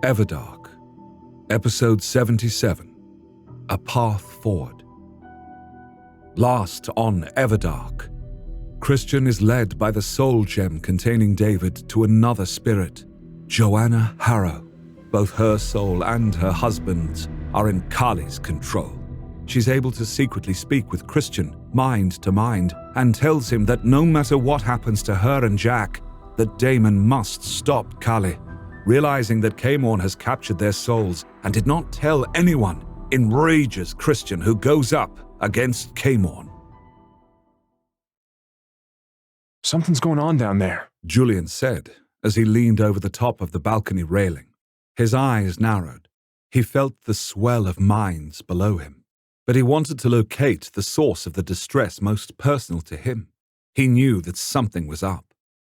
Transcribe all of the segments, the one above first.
Everdark, Episode 77, A Path Forward. Last on Everdark, Christian is led by the soul gem containing David to another spirit, Joanna Harrow. Both her soul and her husband's are in Kali's control. She's able to secretly speak with Christian, mind to mind, and tells him that no matter what happens to her and Jack, that Daemon must stop Kali. Realizing that Caemorn has captured their souls and did not tell anyone, enrages Christian, who goes up against Caemorn. Something's going on down there, Julian said as he leaned over the top of the balcony railing. His eyes narrowed. He felt the swell of minds below him, but he wanted to locate the source of the distress most personal to him. He knew that something was up.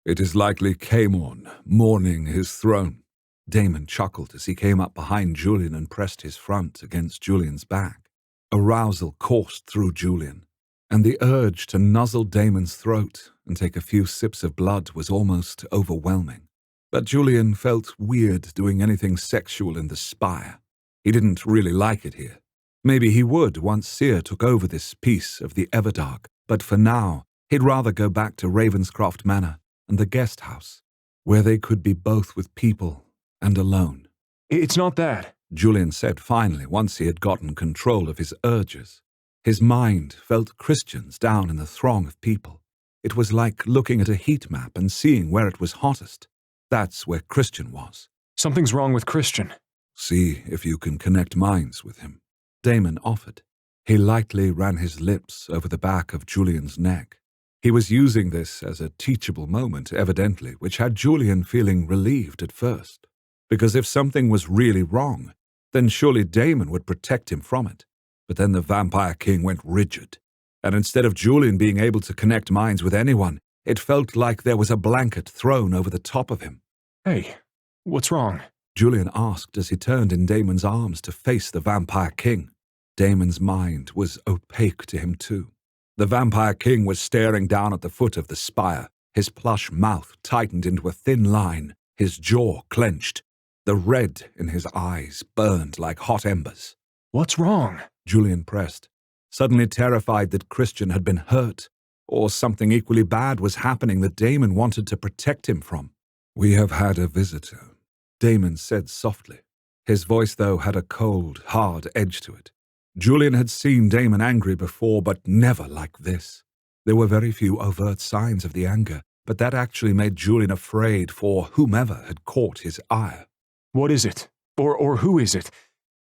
It is likely Caemorn mourning his throne. Daemon chuckled as he came up behind Julian and pressed his front against Julian's back. Arousal coursed through Julian, and the urge to nuzzle Daemon's throat and take a few sips of blood was almost overwhelming. But Julian felt weird doing anything sexual in the Spire. He didn't really like it here. Maybe he would once Seer took over this piece of the Everdark, but for now, he'd rather go back to Ravenscroft Manor and the guest house, where they could be both with people and alone. It's not that, Julian said finally, once he had gotten control of his urges. His mind felt Christians down in the throng of people. It was like looking at a heat map and seeing where it was hottest. That's where Christian was. Something's wrong with Christian. See if you can connect minds with him, Daemon offered. He lightly ran his lips over the back of Julian's neck. He was using this as a teachable moment, evidently, which had Julian feeling relieved at first. Because if something was really wrong, then surely Daemon would protect him from it. But then the Vampire King went rigid, and instead of Julian being able to connect minds with anyone, it felt like there was a blanket thrown over the top of him. Hey, what's wrong? Julian asked as he turned in Daemon's arms to face the Vampire King. Daemon's mind was opaque to him too. The Vampire King was staring down at the foot of the spire, his plush mouth tightened into a thin line, his jaw clenched. The red in his eyes burned like hot embers. What's wrong? Julian pressed, suddenly terrified that Christian had been hurt, or something equally bad was happening that Daemon wanted to protect him from. We have had a visitor, Daemon said softly. His voice, though, had a cold, hard edge to it. Julian had seen Daemon angry before, but never like this. There were very few overt signs of the anger, but that actually made Julian afraid for whomever had caught his ire. What is it? Or who is it?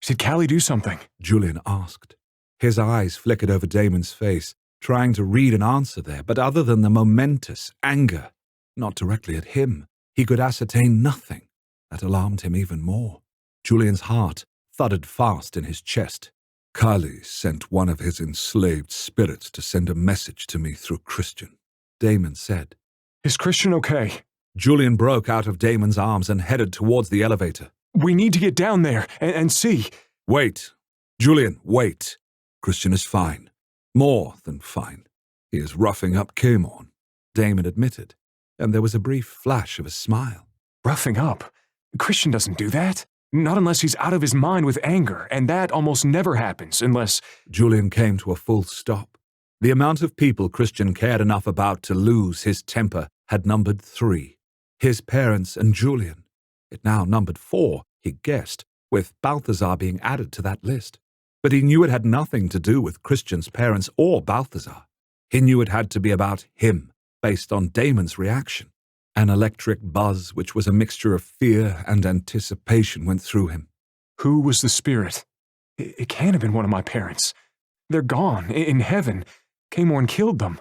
Did Kali do something? Julian asked. His eyes flickered over Daemon's face, trying to read an answer there, but other than the momentous anger, not directly at him, he could ascertain nothing. That alarmed him even more. Julian's heart thudded fast in his chest. Kali sent one of his enslaved spirits to send a message to me through Christian, Daemon said. Is Christian okay? Julian broke out of Daemon's arms and headed towards the elevator. We need to get down there and see. Wait. Julian, wait. Christian is fine. More than fine. He is roughing up Caemorn, Daemon admitted, and there was a brief flash of a smile. Roughing up? Christian doesn't do that. Not unless he's out of his mind with anger, and that almost never happens unless… Julian came to a full stop. The amount of people Christian cared enough about to lose his temper had numbered 3. His parents and Julian. It now numbered 4, he guessed, with Balthazar being added to that list. But he knew it had nothing to do with Christian's parents or Balthazar. He knew it had to be about him, based on Daemon's reaction. An electric buzz which was a mixture of fear and anticipation went through him. Who was the spirit? It can't have been one of my parents. They're gone, in heaven. Caemorn killed them.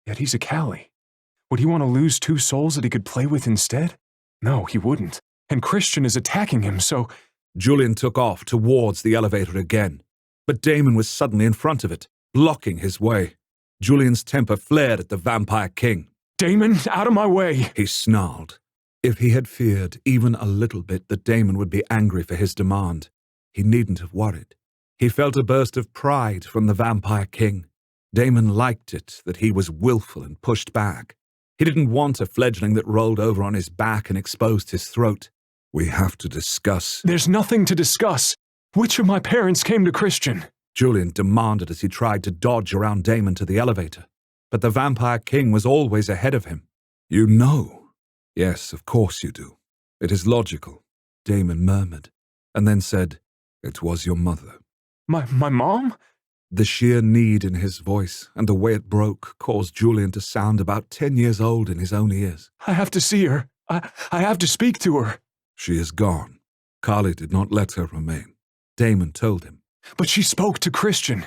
Yet he's a Kali. Would he want to lose 2 souls that he could play with instead? No, he wouldn't. And Christian is attacking him, so… Julian took off towards the elevator again, but Daemon was suddenly in front of it, blocking his way. Julian's temper flared at the Vampire King. Daemon, out of my way! He snarled. If he had feared even a little bit that Daemon would be angry for his demand, he needn't have worried. He felt a burst of pride from the Vampire King. Daemon liked it that he was willful and pushed back. He didn't want a fledgling that rolled over on his back and exposed his throat. We have to discuss. There's nothing to discuss. Which of my parents came to Christian? Julian demanded as he tried to dodge around Daemon to the elevator. But the Vampire King was always ahead of him. You know. Yes, of course you do. It is logical, Daemon murmured, and then said, It was your mother. My mom? The sheer need in his voice and the way it broke caused Julian to sound about 10 years old in his own ears. I have to see her. I have to speak to her. She is gone. Kali did not let her remain. Daemon told him. But she spoke to Christian.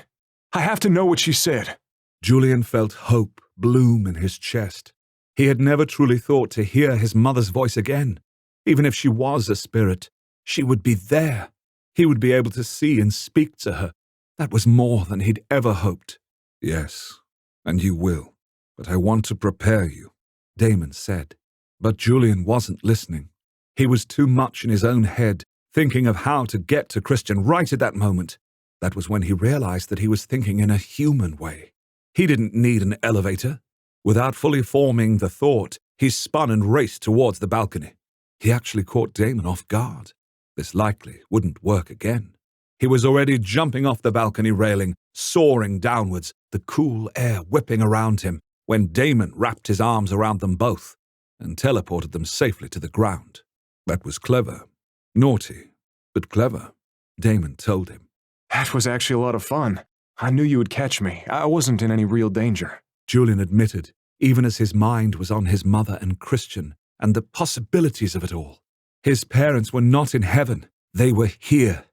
I have to know what she said. Julian felt hope bloom in his chest. He had never truly thought to hear his mother's voice again. Even if she was a spirit, she would be there. He would be able to see and speak to her. That was more than he'd ever hoped. Yes, and you will. But I want to prepare you, Daemon said. But Julian wasn't listening. He was too much in his own head, thinking of how to get to Christian right at that moment. That was when he realized that he was thinking in a human way. He didn't need an elevator. Without fully forming the thought, he spun and raced towards the balcony. He actually caught Daemon off guard. This likely wouldn't work again. He was already jumping off the balcony railing, soaring downwards, the cool air whipping around him, when Daemon wrapped his arms around them both and teleported them safely to the ground. That was clever. Naughty, but clever, Daemon told him. That was actually a lot of fun. I knew you would catch me. I wasn't in any real danger. Julian admitted, even as his mind was on his mother and Christian and the possibilities of it all. His parents were not in heaven. They were here.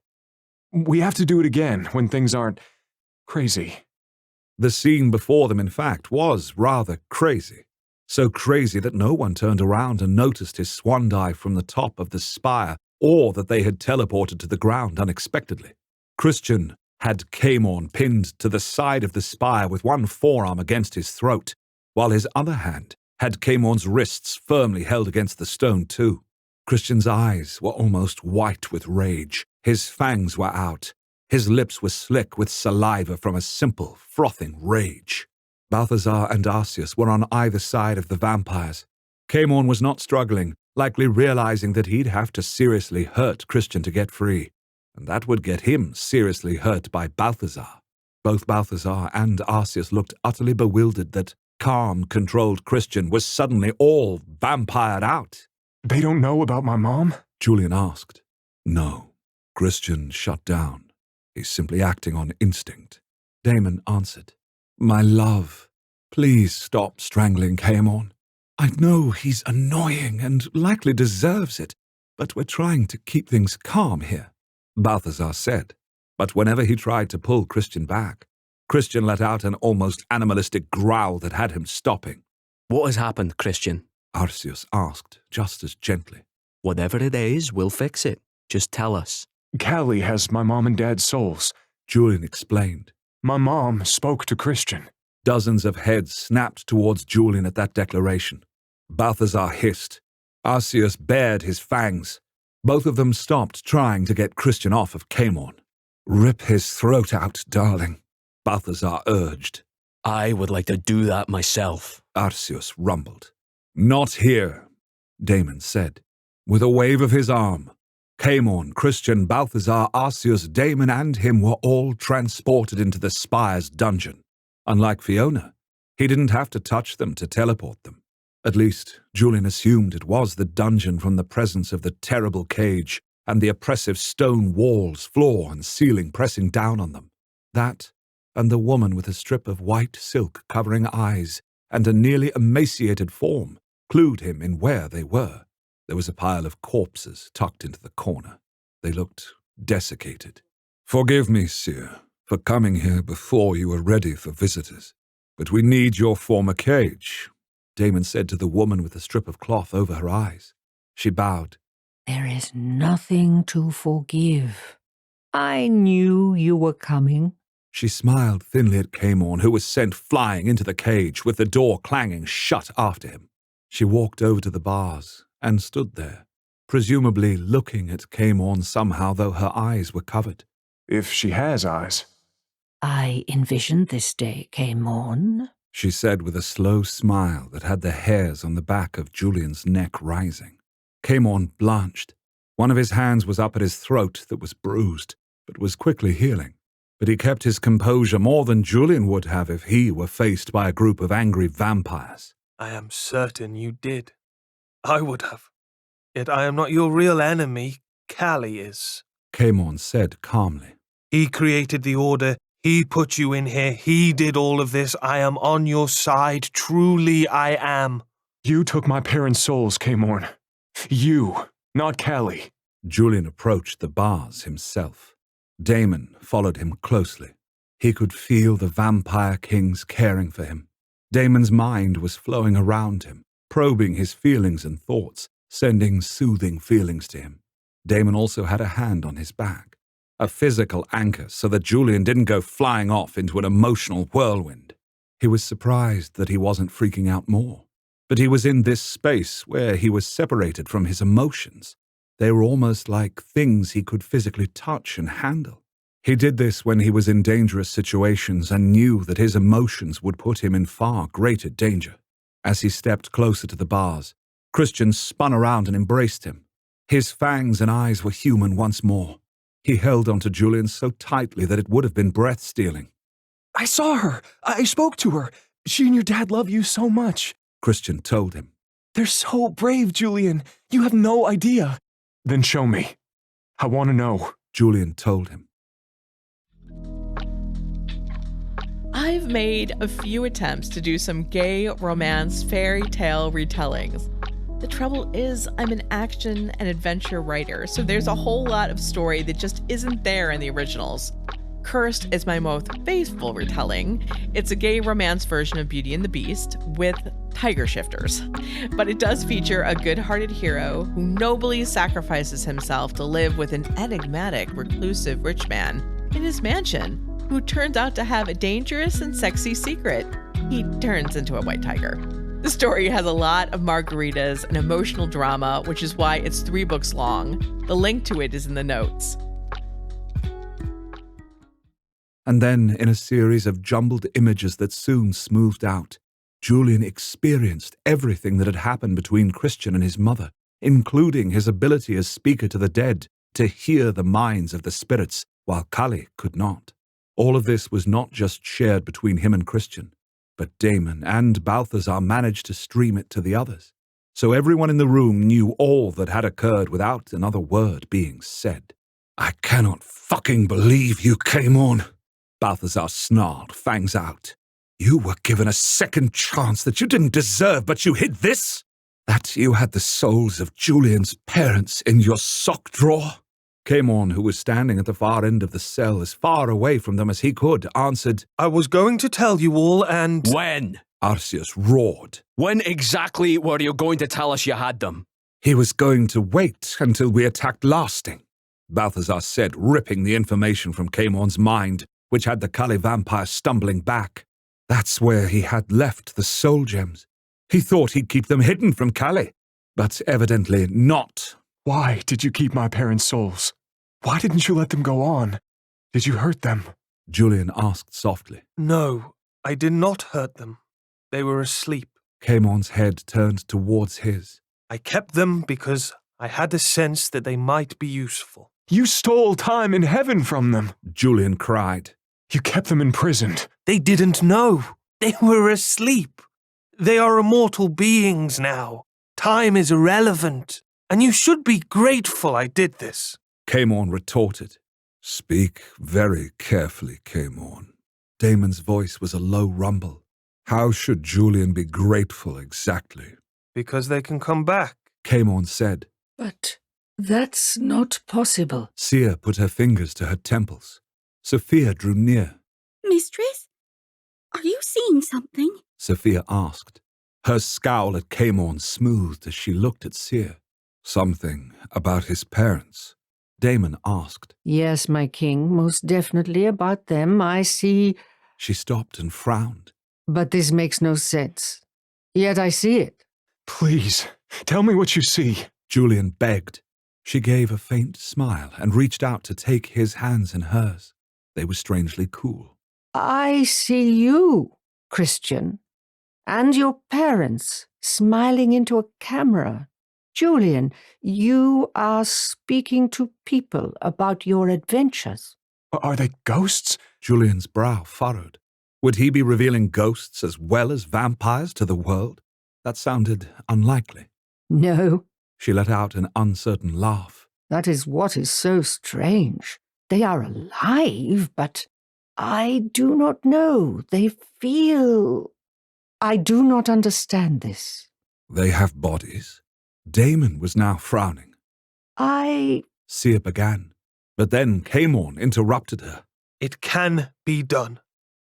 We have to do it again when things aren't crazy. The scene before them, in fact, was rather crazy. So crazy that no one turned around and noticed his swan dive from the top of the spire, or that they had teleported to the ground unexpectedly. Christian had Caemorn pinned to the side of the spire with one forearm against his throat, while his other hand had Caemorn's wrists firmly held against the stone too. Christian's eyes were almost white with rage. His fangs were out. His lips were slick with saliva from a simple, frothing rage. Balthazar and Arceus were on either side of the vampires. Caemorn was not struggling, likely realizing that he'd have to seriously hurt Christian to get free, and that would get him seriously hurt by Balthazar. Both Balthazar and Arceus looked utterly bewildered that calm, controlled Christian was suddenly all vampired out. They don't know about my mom? Julian asked. No. Christian shut down. He's simply acting on instinct. Daemon answered. My love, please stop strangling Caemorn. I know he's annoying and likely deserves it, but we're trying to keep things calm here, Balthazar said. But whenever he tried to pull Christian back, Christian let out an almost animalistic growl that had him stopping. What has happened, Christian? Arceus asked, just as gently. Whatever it is, we'll fix it. Just tell us. Kali has my mom and dad's souls, Julian explained. My mom spoke to Christian. Dozens of heads snapped towards Julian at that declaration. Balthazar hissed. Arceus bared his fangs. Both of them stopped trying to get Christian off of Caemorn. Rip his throat out, darling, Balthazar urged. I would like to do that myself, Arceus rumbled. Not here, Daemon said. With a wave of his arm, Caemorn, Christian, Balthazar, Arceus, Daemon, and him were all transported into the Spire's dungeon. Unlike Fiona, he didn't have to touch them to teleport them. At least, Julian assumed it was the dungeon from the presence of the terrible cage and the oppressive stone walls, floor, and ceiling pressing down on them. That, and the woman with a strip of white silk covering eyes and a nearly emaciated form, clued him in where they were. There was a pile of corpses tucked into the corner. They looked desiccated. Forgive me, Seer, for coming here before you were ready for visitors. But we need your former cage, Daemon said to the woman with the strip of cloth over her eyes. She bowed. There is nothing to forgive. I knew you were coming. She smiled thinly at Caemorn, who was sent flying into the cage with the door clanging shut after him. She walked over to the bars and stood there, presumably looking at Caemorn somehow, though her eyes were covered. If she has eyes. I envisioned this day, Caemorn, she said with a slow smile that had the hairs on the back of Julian's neck rising. Caemorn blanched. One of his hands was up at his throat that was bruised, but was quickly healing. But he kept his composure more than Julian would have if he were faced by a group of angry vampires. I am certain you did. I would have. Yet I am not your real enemy, Callie is. Caemorn said calmly. He created the Order. He put you in here. He did all of this. I am on your side. Truly I am. You took my parents' souls, Caemorn. You, not Callie. Julian approached the bars himself. Daemon followed him closely. He could feel the vampire kings caring for him. Daemon's mind was flowing around him, probing his feelings and thoughts, sending soothing feelings to him. Daemon also had a hand on his back, a physical anchor so that Julian didn't go flying off into an emotional whirlwind. He was surprised that he wasn't freaking out more. But he was in this space where he was separated from his emotions. They were almost like things he could physically touch and handle. He did this when he was in dangerous situations and knew that his emotions would put him in far greater danger. As he stepped closer to the bars, Christian spun around and embraced him. His fangs and eyes were human once more. He held onto Julian so tightly that it would have been breath-stealing. I saw her. I spoke to her. She and your dad love you so much. Christian told him. They're so brave, Julian. You have no idea. Then show me. I want to know. Julian told him. I've made a few attempts to do some gay romance fairy tale retellings. The trouble is, I'm an action and adventure writer, so there's a whole lot of story that just isn't there in the originals. Cursed is my most faithful retelling. It's a gay romance version of Beauty and the Beast with tiger shifters. But it does feature a good-hearted hero who nobly sacrifices himself to live with an enigmatic, reclusive rich man in his mansion, who turns out to have a dangerous and sexy secret. He turns into a white tiger. The story has a lot of margaritas and emotional drama, which is why it's 3 books long. The link to it is in the notes. And then, in a series of jumbled images that soon smoothed out, Julian experienced everything that had happened between Christian and his mother, including his ability as speaker to the dead to hear the minds of the spirits, while Callie could not. All of this was not just shared between him and Christian, but Daemon and Balthazar managed to stream it to the others. So everyone in the room knew all that had occurred without another word being said. I cannot fucking believe you, Caemorn. Balthazar snarled, fangs out. You were given a second chance that you didn't deserve, but you hid this? That you had the souls of Julian's parents in your sock drawer? Caemorn, who was standing at the far end of the cell as far away from them as he could, answered, I was going to tell you all and... When? Arceus roared. When exactly were you going to tell us you had them? He was going to wait until we attacked Lasting, Balthazar said, ripping the information from Caemorn's mind, which had the Callie vampire stumbling back. That's where he had left the soul gems. He thought he'd keep them hidden from Callie, but evidently not. Why did you keep my parents' souls? Why didn't you let them go on? Did you hurt them? Julian asked softly. No, I did not hurt them. They were asleep. Caemorn's head turned towards his. I kept them because I had a sense that they might be useful. You stole time in heaven from them. Julian cried. You kept them imprisoned. They didn't know. They were asleep. They are immortal beings now. Time is irrelevant. And you should be grateful I did this. Caemorn retorted. Speak very carefully, Caemorn. Daemon's voice was a low rumble. How should Julian be grateful exactly? Because they can come back. Caemorn said. But that's not possible. Sia put her fingers to her temples. Sophia drew near. Mistress, are you seeing something? Sophia asked. Her scowl at Caemorn smoothed as she looked at Sia. Something about his parents? Daemon asked. Yes, my king, most definitely about them, I see. She stopped and frowned. But this makes no sense. Yet I see it. Please, tell me what you see. Julian begged. She gave a faint smile and reached out to take his hands in hers. They were strangely cool. I see you, Christian, and your parents smiling into a camera. Julian, you are speaking to people about your adventures. Are they ghosts? Julian's brow furrowed. Would he be revealing ghosts as well as vampires to the world? That sounded unlikely. No, She let out an uncertain laugh. that is what is so strange. They are alive, but I do not know. They feel... I do not understand this. They have bodies. Daemon was now frowning. Sia began, but then Caemorn interrupted her. It can be done.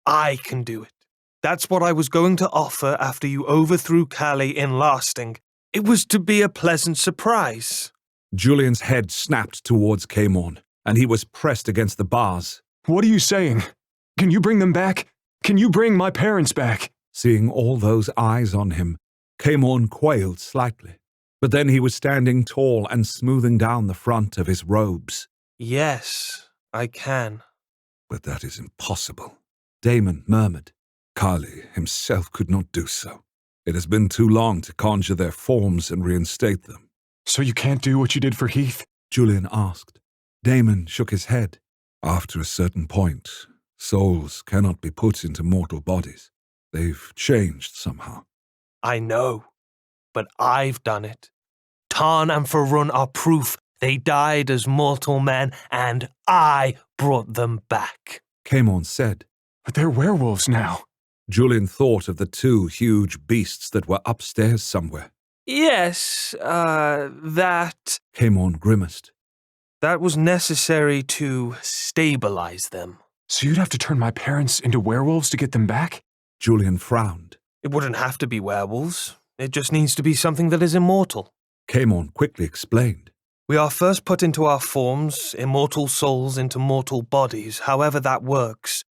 I can do it. That's what I was going to offer after you overthrew Callie in Lasting. It was to be a pleasant surprise. Julian's head snapped towards Caemorn, and he was pressed against the bars. What are you saying? Can you bring them back? Can you bring my parents back? Seeing all those eyes on him, Caemorn quailed slightly. But then he was standing tall and smoothing down the front of his robes. Yes, I can. But that is impossible, Daemon murmured. Kali himself could not do so. It has been too long to conjure their forms and reinstate them. So you can't do what you did for Heath? Julian asked. Daemon shook his head. After a certain point, souls cannot be put into mortal bodies. They've changed somehow. I know, but I've done it. Tarn and Farun are proof they died as mortal men, and I brought them back. Caemorn said. But they're werewolves now. Julian thought of the two huge beasts that were upstairs somewhere. Yes, that Caemorn grimaced. was necessary to stabilize them. So you'd have to turn my parents into werewolves to get them back? Julian frowned. It wouldn't have to be werewolves. It just needs to be something that is immortal. Caemorn quickly explained. We are first put into our forms, immortal souls into mortal bodies, however that works.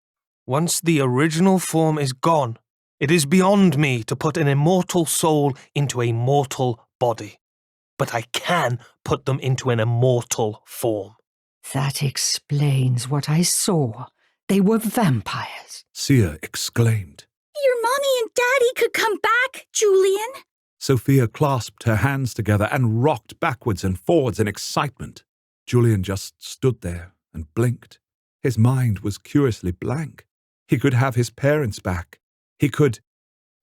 Once the original form is gone, it is beyond me to put an immortal soul into a mortal body. But I can put them into an immortal form. That explains what I saw. They were vampires. Sia exclaimed. Your mommy and daddy could come back, Julian. Sophia clasped her hands together and rocked backwards and forwards in excitement. Julian just stood there and blinked. His mind was curiously blank. He could have his parents back. He could...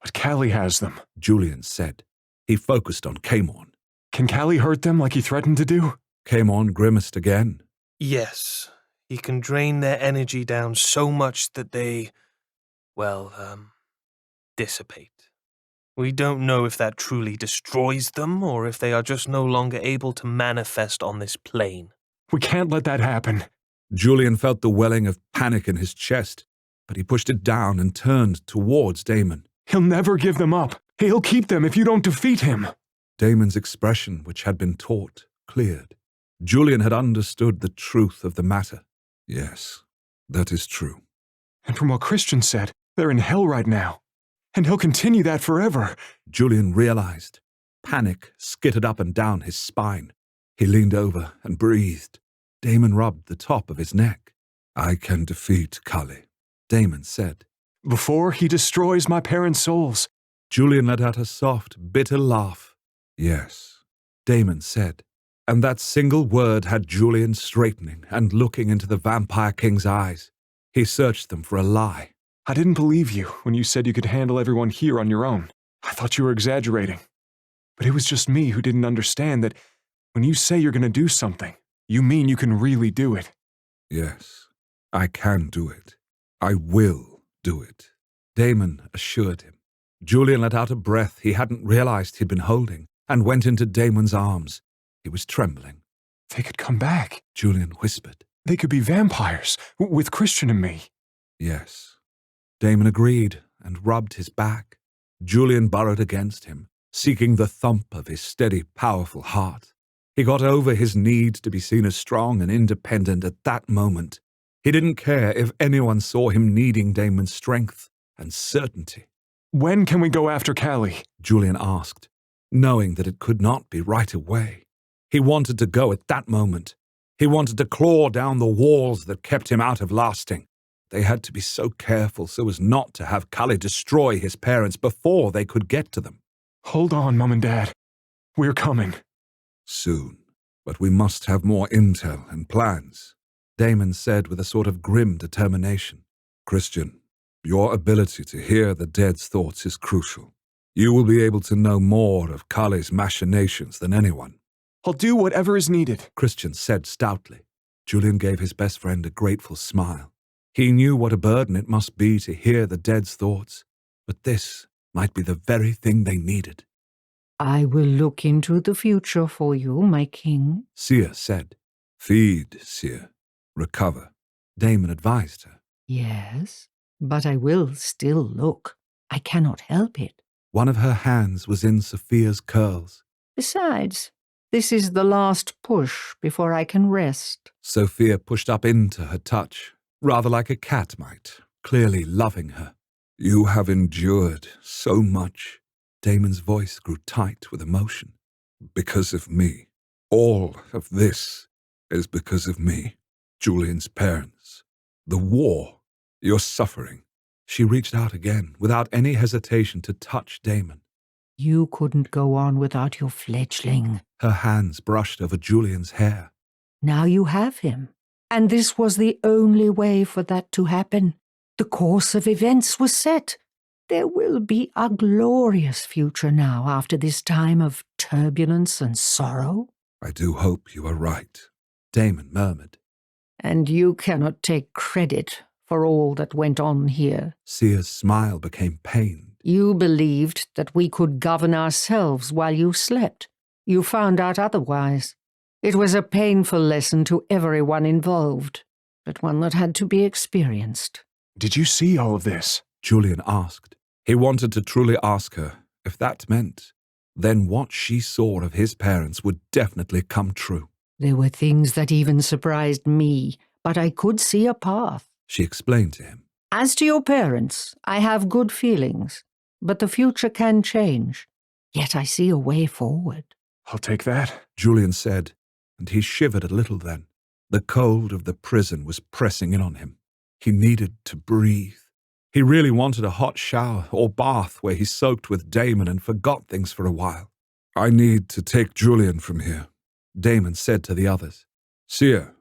But Callie has them, Julian said. He focused on Caemorn. Can Callie hurt them like he threatened to do? Caemorn grimaced again. Yes, he can drain their energy down so much that they, dissipate. We don't know if that truly destroys them or if they are just no longer able to manifest on this plane. We can't let that happen. Julian felt the welling of panic in his chest, but he pushed it down and turned towards Daemon. He'll never give them up. He'll keep them if you don't defeat him. Daemon's expression, which had been taught, cleared. Julian had understood the truth of the matter. Yes, that is true. And from what Christian said, they're in hell right now. And he'll continue that forever. Julian realized. Panic skittered up and down his spine. He leaned over and breathed. Daemon rubbed the top of his neck. I can defeat Kali, Daemon said. Before he destroys my parents' souls. Julian let out a soft, bitter laugh. Yes, Daemon said. And that single word had Julian straightening and looking into the Vampire King's eyes. He searched them for a lie. I didn't believe you when you said you could handle everyone here on your own. I thought you were exaggerating. But it was just me who didn't understand that when you say you're going to do something, you mean you can really do it. Yes, I can do it. I will do it, Daemon assured him. Julian let out a breath he hadn't realized he'd been holding and went into Daemon's arms. He was trembling. They could come back, Julian whispered. They could be vampires, with Christian and me. Yes. Daemon agreed and rubbed his back. Julian burrowed against him, seeking the thump of his steady, powerful heart. He got over his need to be seen as strong and independent at that moment. He didn't care if anyone saw him needing Daemon's strength and certainty. When can we go after Callie? Julian asked, knowing that it could not be right away. He wanted to go at that moment. He wanted to claw down the walls that kept him out of Lasting. They had to be so careful so as not to have Kali destroy his parents before they could get to them. Hold on, Mom and Dad. We're coming. Soon. But we must have more intel and plans, Daemon said with a sort of grim determination. Christian, your ability to hear the dead's thoughts is crucial. You will be able to know more of Kale's machinations than anyone. I'll do whatever is needed, Christian said stoutly. Julian gave his best friend a grateful smile. He knew what a burden it must be to hear the dead's thoughts, but this might be the very thing they needed. I will look into the future for you, my king, Seer said. Feed, Seer. Recover, Daemon advised her. Yes, but I will still look. I cannot help it. One of her hands was in Sophia's curls. Besides, this is the last push before I can rest. Sophia pushed up into her touch, rather like a cat might, clearly loving her. You have endured so much. Daemon's voice grew tight with emotion. Because of me. All of this is because of me. Julian's parents. The war. Your suffering. She reached out again, without any hesitation, to touch Daemon. You couldn't go on without your fledgling. Her hands brushed over Julian's hair. Now you have him. And this was the only way for that to happen. The course of events was set. There will be a glorious future now after this time of turbulence and sorrow. I do hope you are right, Daemon murmured. And you cannot take credit for all that went on here. Seer's smile became pained. You believed that we could govern ourselves while you slept. You found out otherwise. It was a painful lesson to everyone involved, but one that had to be experienced. Did you see all of this? Julian asked. He wanted to truly ask her if that meant, then what she saw of his parents would definitely come true. There were things that even surprised me, but I could see a path. She explained to him. As to your parents, I have good feelings, but the future can change. Yet I see a way forward. I'll take that, Julian said, and he shivered a little then. The cold of the prison was pressing in on him. He needed to breathe. He really wanted a hot shower or bath where he soaked with Daemon and forgot things for a while. I need to take Julian from here, Daemon said to the others. Seer,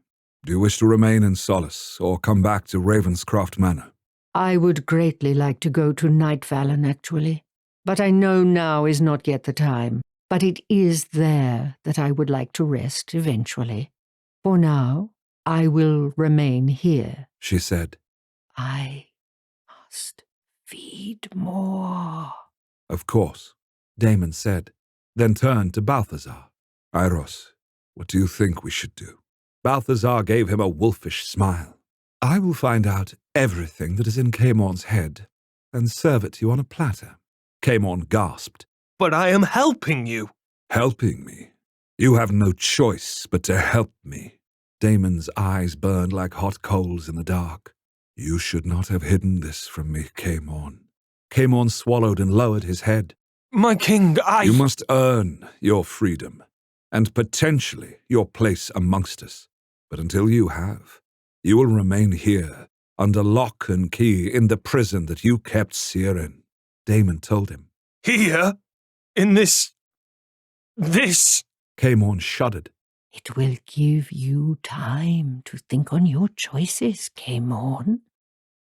do you wish to remain in Solace or come back to Ravenscroft Manor? I would greatly like to go to Night Vallon, actually. But I know now is not yet the time. But it is there that I would like to rest eventually. For now, I will remain here, she said. I must feed more. Of course, Daemon said, then turned to Balthazar. Iros, what do you think we should do? Balthazar gave him a wolfish smile. I will find out everything that is in Caemorn's head and serve it to you on a platter. Caemorn gasped. But I am helping you. Helping me? You have no choice but to help me. Daemon's eyes burned like hot coals in the dark. You should not have hidden this from me, Caemorn. Caemorn swallowed and lowered his head. My king, You must earn your freedom, and potentially your place amongst us. But until you have, you will remain here, under lock and key in the prison that you kept Seer in. Daemon told him. Here? In this... Caemorn shuddered. It will give you time to think on your choices, Caemorn.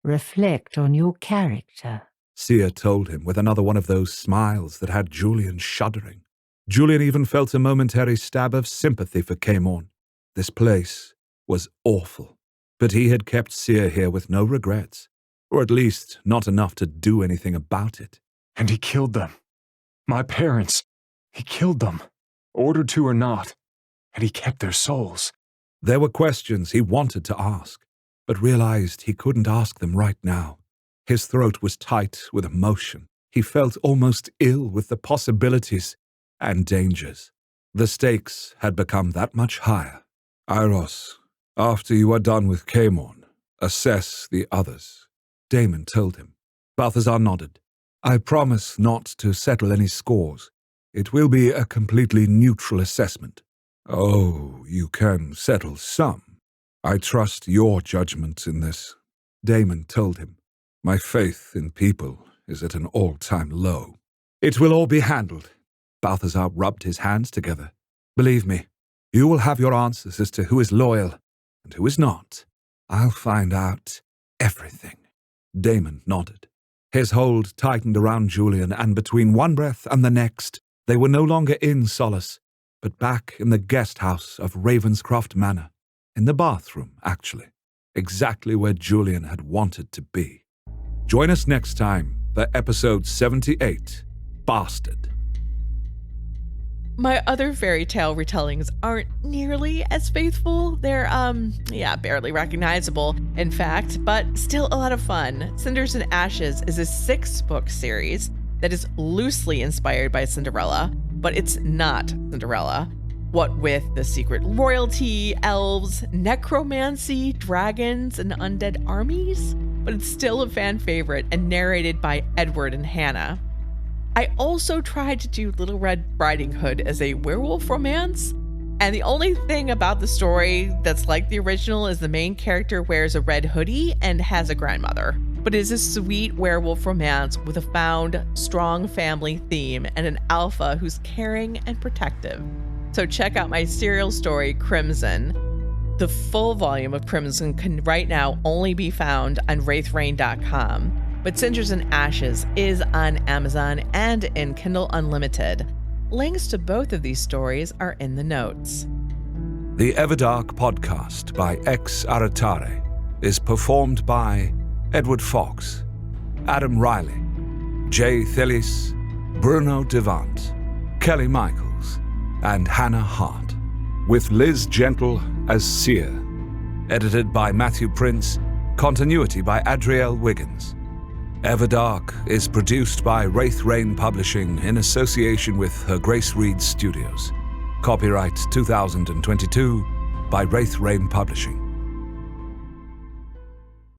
Reflect on your character. Seer told him with another one of those smiles that had Julian shuddering. Julian even felt a momentary stab of sympathy for Caemorn. This place was awful, but he had kept Seer here with no regrets, or at least not enough to do anything about it. And he killed them. My parents. He killed them, ordered to or not, and he kept their souls. There were questions he wanted to ask, but realized he couldn't ask them right now. His throat was tight with emotion. He felt almost ill with the possibilities and dangers. The stakes had become that much higher. Iros, after you are done with Caemorn, assess the others, Daemon told him. Balthazar nodded. I promise not to settle any scores. It will be a completely neutral assessment. Oh, you can settle some. I trust your judgment in this, Daemon told him. My faith in people is at an all-time low. It will all be handled. Balthazar rubbed his hands together. Believe me, you will have your answers as to who is loyal and who is not. I'll find out everything." Daemon nodded. His hold tightened around Julian, and between one breath and the next, they were no longer in Solace, but back in the guest house of Ravenscroft Manor. In the bathroom, actually. Exactly where Julian had wanted to be. Join us next time for episode 78, Bastard. My other fairy tale retellings aren't nearly as faithful. They're, barely recognizable, in fact, but still a lot of fun. Cinders and Ashes is a 6-book series that is loosely inspired by Cinderella, but it's not Cinderella. What with the secret royalty, elves, necromancy, dragons, and undead armies? But it's still a fan favorite and narrated by Edward and Hannah. I also tried to do Little Red Riding Hood as a werewolf romance, and the only thing about the story that's like the original is the main character wears a red hoodie and has a grandmother. But it is a sweet werewolf romance with a found, strong family theme and an alpha who's caring and protective. So check out my serial story, Crimson. The full volume of Crimson can right now only be found on wraithrain.com. But Cinders and Ashes is on Amazon and in Kindle Unlimited. Links to both of these stories are in the notes. The Everdark podcast by Ex Aratare is performed by Edward Fox, Adam Riley, Jay Thillis, Bruno Devant, Kelly Michaels, and Hannah Hart, with Liz Gentle as Seer. Edited by Matthew Prince, continuity by Adrielle Wiggins. Everdark is produced by Wraith Rain Publishing in association with Her Grace Reed Studios. Copyright 2022 by Wraith Rain Publishing.